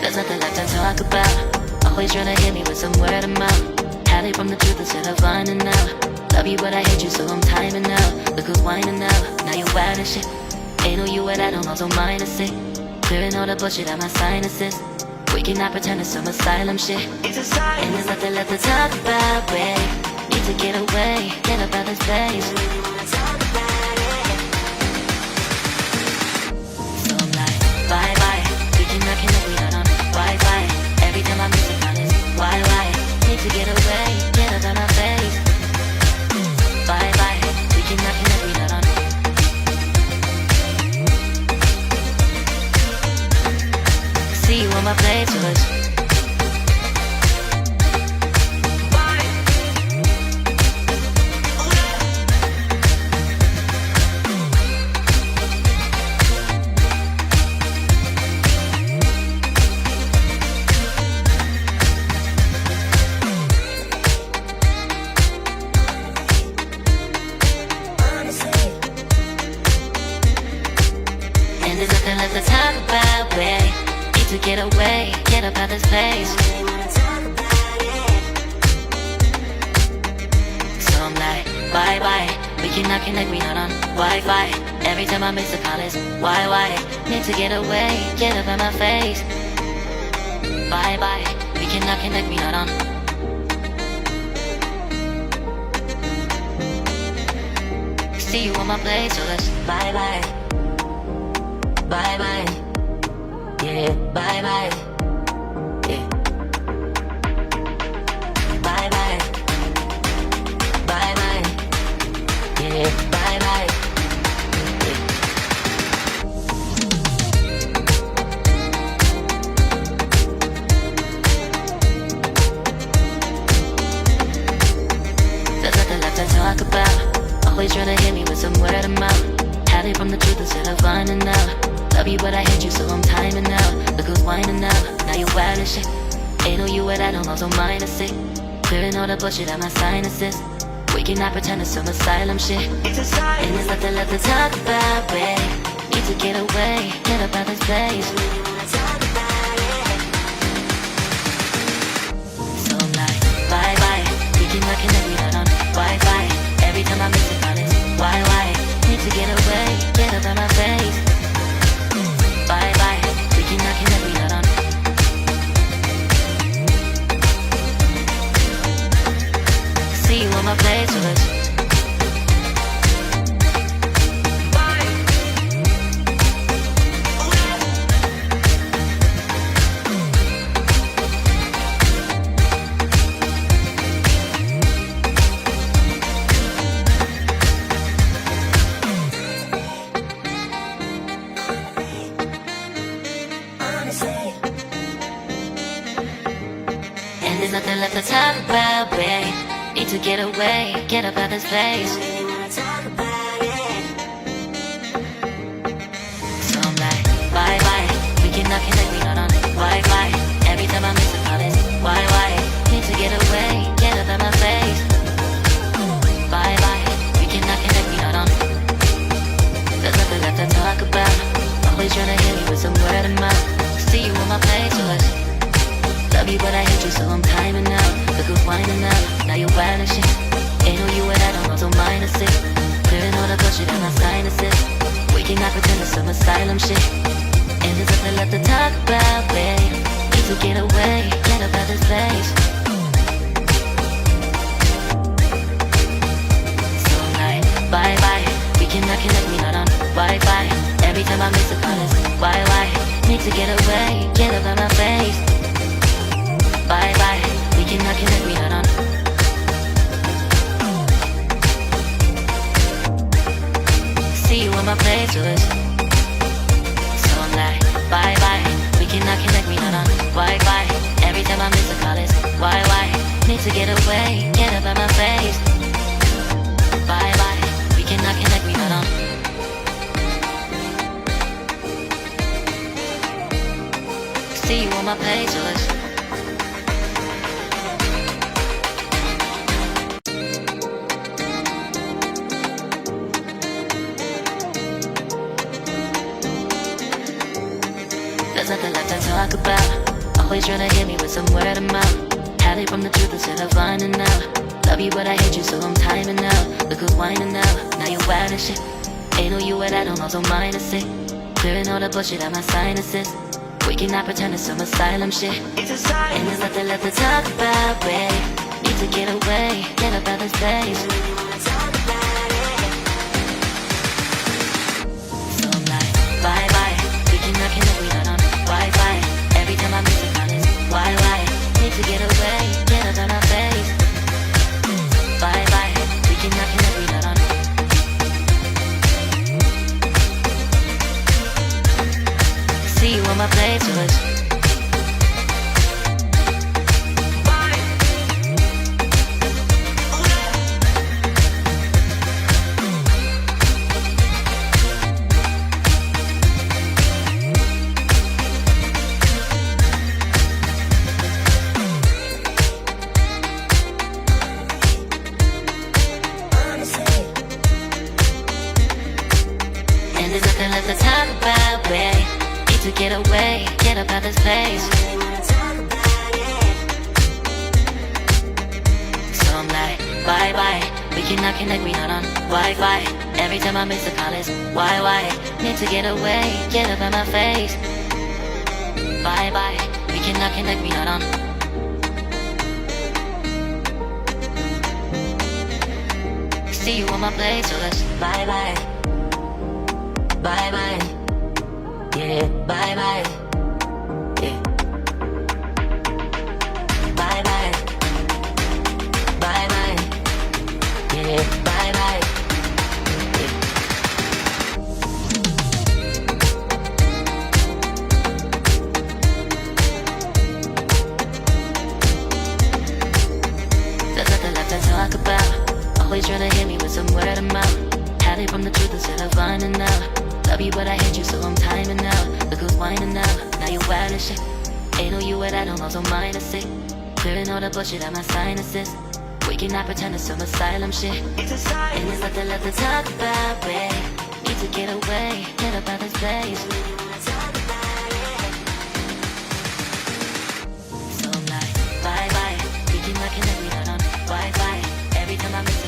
There's nothing left to talk about. Always trying to hit me with some word of mouth. Hide it from the truth instead of finding out. Love you but I hate you so I'm timing out. Look who's whining out, now you wild and shit. Ain't no you at all, also minus it. Clearing all the bullshit out my sinuses. We cannot pretend it's some asylum shit. And there's nothing left to talk about, babe. Need to get away, get up out this place. So I'm like, bye bye. We cannot connect, we not on Wi-Fi. Every time I miss it, on this why? Need to get away, get up out my face. Bye bye. We cannot connect, we not on. See you on my playlist. And there's nothing left to talk about, babe. To get away, get up out this place. So I'm like, bye bye. We cannot connect, we not on Wi-Fi. Every time I miss a call it's why? Need to get away, get up out my face. Bye bye. We cannot connect, we not on. See you on my place, so let's bye bye. Bye bye. Yeah, bye bye. Yeah. Bye bye. Bye bye. Yeah, bye bye. Yeah. There's nothing left to talk about. Always trying to hit me with some word of mouth. Hide it from the truth instead of finding out. Love you but I hate you so I'm timing out. Look who's whining out, now you wild and shit. Ain't no you at all, also minus it. Clearing all the bullshit out my sinuses. We cannot pretend it's some asylum shit. And there's nothing left to talk about, babe. Need to get away, get up out this place. So I'm like, bye bye. We cannot connect, we not on Wi-Fi. Every time I miss it, on it's why? Need to get away, get up out my face. Bye bye, we cannot connect, we not on. See you on my playlist. And there's nothing left to talk about, babe. Need to get away, get up out this place. So I'm like, bye bye. We cannot connect, we not on Wi-Fi. Every time I miss a call it's why? Need to get away, get up out my face. Bye bye. We cannot connect, we not on. There's nothing left to talk about. Always trying to hit me with some word of mouth. See you on my playlist. Love you but I hate you so I'm timing out. Look who's whining out, now you wild and shit. Ain't no you at all, also minus it. Clearing all the bullshit out my sinuses. We cannot pretend it's some asylum shit. And there's nothing left to talk about, babe. Need to get away, get up out this place. So I'm like, bye bye. We cannot connect, we not on Wi-Fi. Every time I miss a call it's why? Need to get away, get up out my face. Bye bye, we cannot connect, we not on. See you on my playlist. So I'm like, bye bye, we cannot connect, we not on Wi-Fi. Every time I miss a call it's why? Need to get away, get up out my face. Bye bye, we cannot connect, we not on. See you on my playlist. There's nothing left to talk about. Always tryna hit me with some word of mouth. Hide it from the truth instead of finding out. Love you but I hate you so I'm timing out. Look who's whining now, now you wild and shit. Ain't no you at I don't also minus it. Clearing all the bullshit out my sinuses. We cannot pretend it's some asylum shit. It's a sign. And there's nothing left to talk about, babe. Need to get away, get up out this place. So I'm like, bye bye. We cannot connect, we not on Wi-Fi. Every time I miss a call it's why? Need to get away, get up out my face. Bye bye. We cannot connect, we not on. See you on my playlist. And there's nothing left to talk about, babe. Need to get away, get up out this place. So I'm like, bye bye. We cannot connect, we not on Wi-Fi. Every time I miss a call it's why? Need to get away, get up out my face. Bye bye. We cannot connect, we not on. See you on my place, so let's bye bye. Bye bye. Yeah, bye bye. Yeah. Bye bye. Bye bye. Yeah, bye bye. Yeah. There's nothing left to talk about. Always tryna hit me with some word of mouth. Hide it from the truth instead of finding out. Love you but I hate you so I'm timing out. Look who's whining now, now you wild and shit. Ain't no you at I don't also minus it. Clearing all the bullshit out my sinuses. We cannot pretend it's some asylum shit. It's a sign. And there's nothing left to talk about, babe. Need to get away, get up out this place. So I'm like, bye bye. We cannot connect, we not on Wi-Fi. Every time I miss it